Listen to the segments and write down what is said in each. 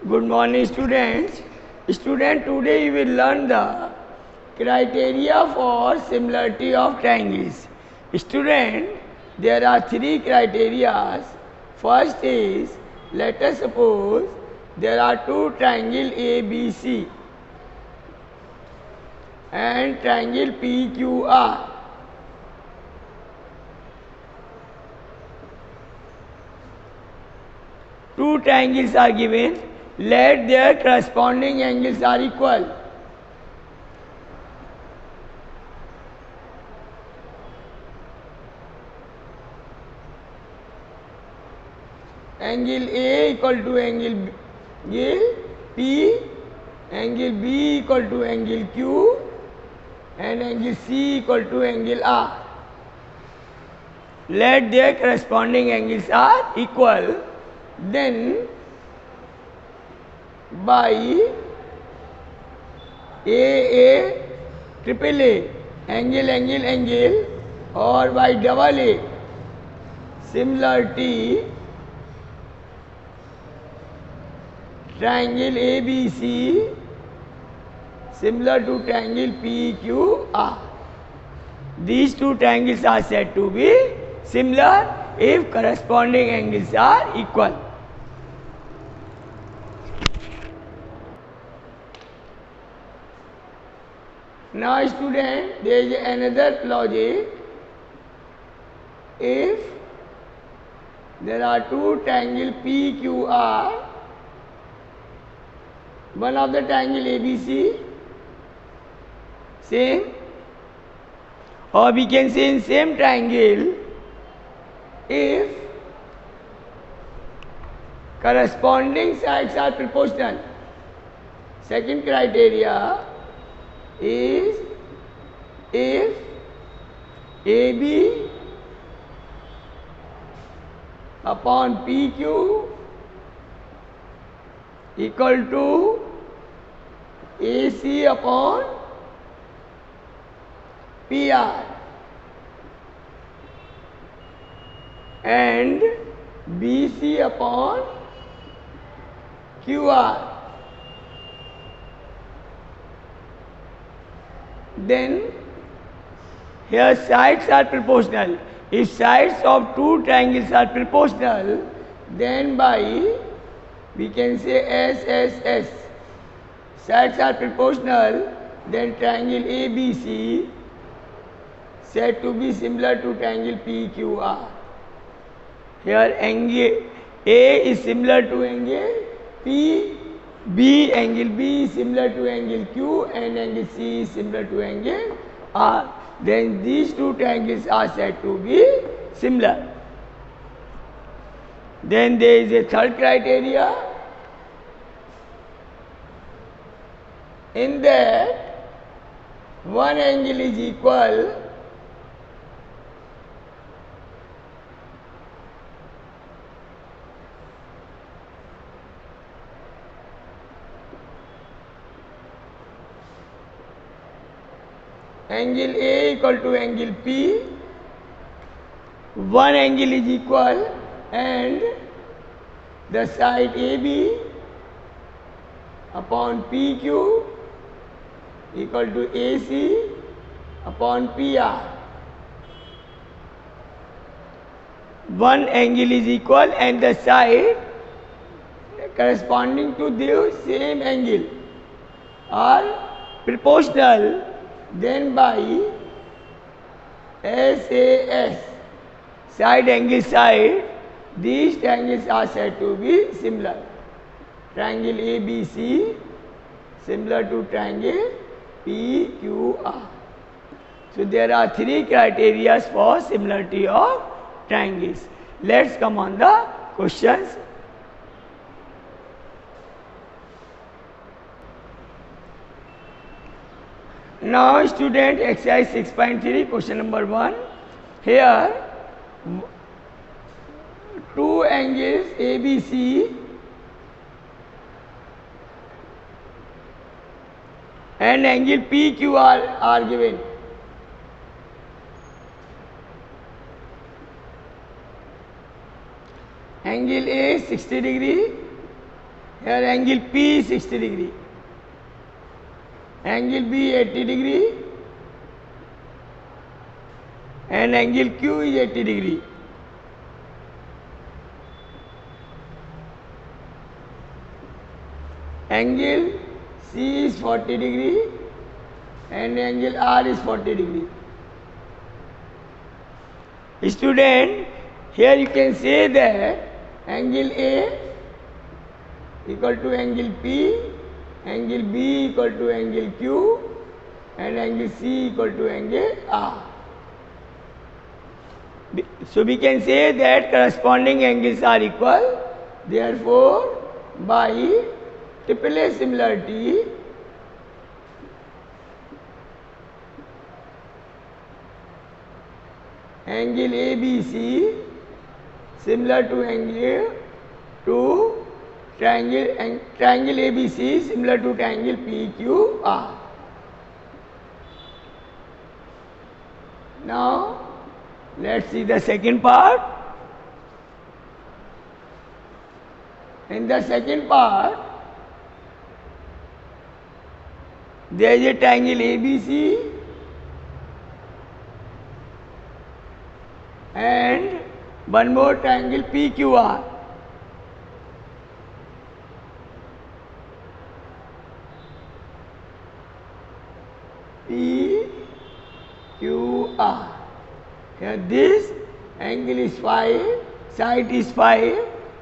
Good morning, students. Today you will learn the criteria for similarity of triangles. Student, there are three criteria. First is, let us suppose there are two triangle ABC and triangle PQR. Two triangles are given. Let their corresponding angles are equal. Angle A equal to angle P, angle B equal to angle Q, and angle C equal to angle R. Let their corresponding angles are equal. Then by A, triple A, angle, or by double A, similarity, triangle ABC similar to triangle PQR. These two triangles are said to be similar if corresponding angles are equal. Now student, there is another logic. If there are two triangle PQR, one of the triangle ABC same, or we can say in same triangle, if corresponding sides are proportional. Second criteria is if AB upon PQ equal to AC upon PR and BC upon QR. Then here sides are proportional. If sides of two triangles are proportional, then by we can say SSS. Sides are proportional, then triangle ABC said to be similar to triangle PQR. Here angle A is similar to angle P, angle B is similar to angle Q, and angle C is similar to angle R. Then these two triangles are said to be similar. Then there is a third criteria. In that one angle is equal angle A equal to angle P, one angle is equal, and the side AB upon PQ equal to AC upon PR. One angle is equal and the side corresponding to the same angle are proportional, then by SAS, side angle side, these triangles are said to be similar. Triangle ABC similar to triangle PQR. So there are three criteria for similarity of triangles. Let's come on the questions. Now student, exercise 6.3, question number 1. Here two angles ABC and angle PQR are given. Angle A 60 degree Here angle P is 60 degree. Angle B 80 degree. And angle Q is 80 degree. Angle C is 40 degree and angle R is 40 degree. Student, here you can say that angle A equal to angle P, angle B equal to angle Q and angle C equal to angle R. So we can say that corresponding angles are equal. Therefore, by triple similarity, angle ABC similar to triangle ABC similar to triangle PQR. Now let's see the second part. In the second part, there is a triangle ABC and one more triangle PQR. PQR. Here this angle is 5, side is 5,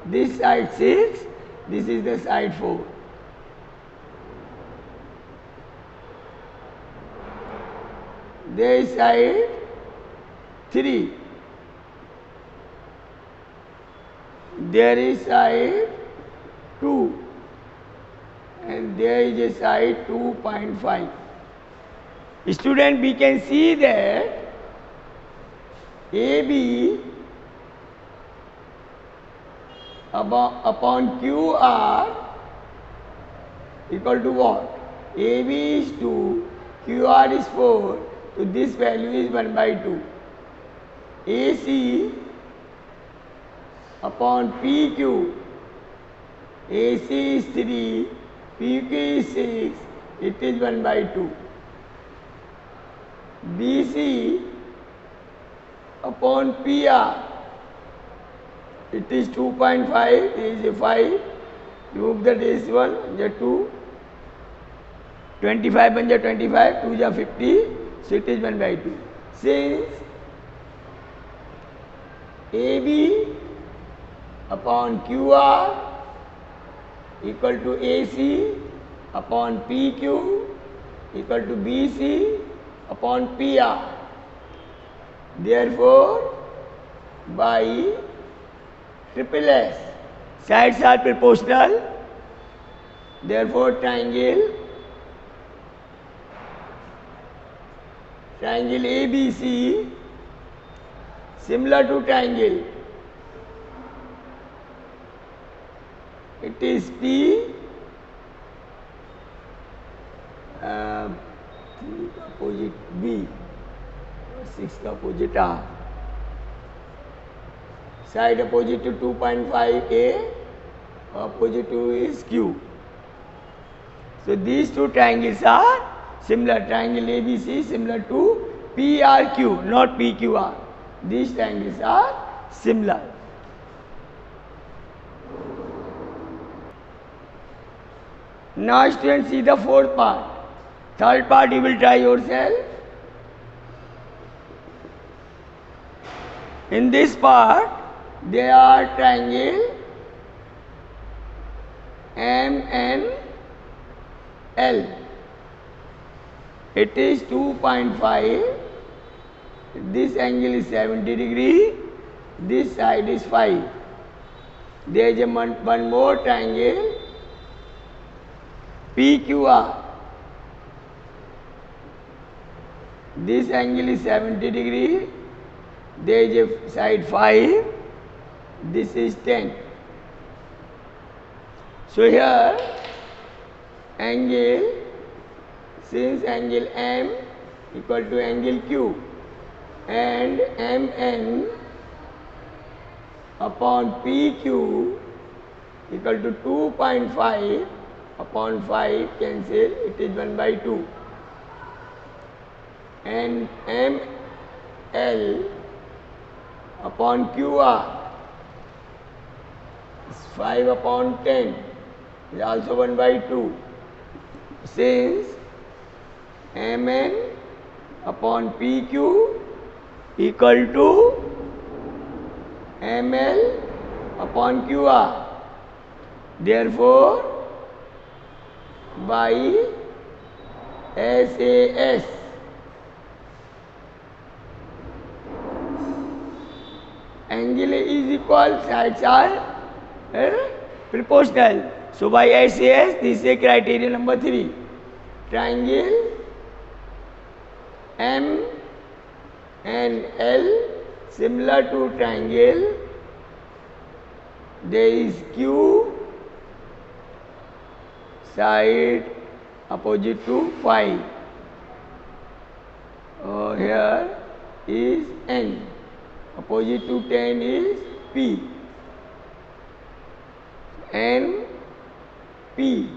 this side 6, this is the side 4. There is side 3. There is side 2 and there is a side 2.5. Student, we can see that AB upon QR equal to what? AB is 2, QR is 4, so this value is 1 by 2. AC upon PQ, AC is 3, PQ is 6, it is 1 by 2. BC upon PR, it is 2.5, it is a 5, remove the decimal, the 2, 25 and the 25, 2 is 50, so it is 1 by 2. Since AB upon QR equal to AC upon PQ equal to BC upon PR. Therefore, by triple S, sides are proportional. Therefore, triangle ABC similar to triangle. It is P, 3 opposite B, 6 opposite R. Side opposite to 2.5 A, opposite to is Q. So these two triangles are similar. Triangle ABC similar to PRQ, not PQR. These triangles are similar. Now students, see the fourth part. Third part you will try yourself. In this part, there are triangle MNL. It is 2.5. This angle is 70 degree. This side is 5. There is one more triangle PQR. This angle is 70 degree. There is a side 5. This is 10. So here angle, since angle M equal to angle Q and MN upon PQ equal to 2.5 upon 5 cancel, it is 1/2, and ML upon QR is 5 upon 10 is also 1/2, since Mn upon PQ equal to ML upon QR. Therefore, by SAS angle is equal, sides are proportional. So by SAS, this is criteria number 3. Triangle M and L similar to triangle, there is Q side opposite to phi. Here is N, opposite to 10 is P. N, P,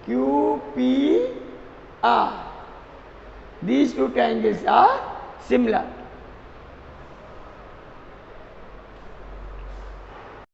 Q, P, R. These two triangles are similar.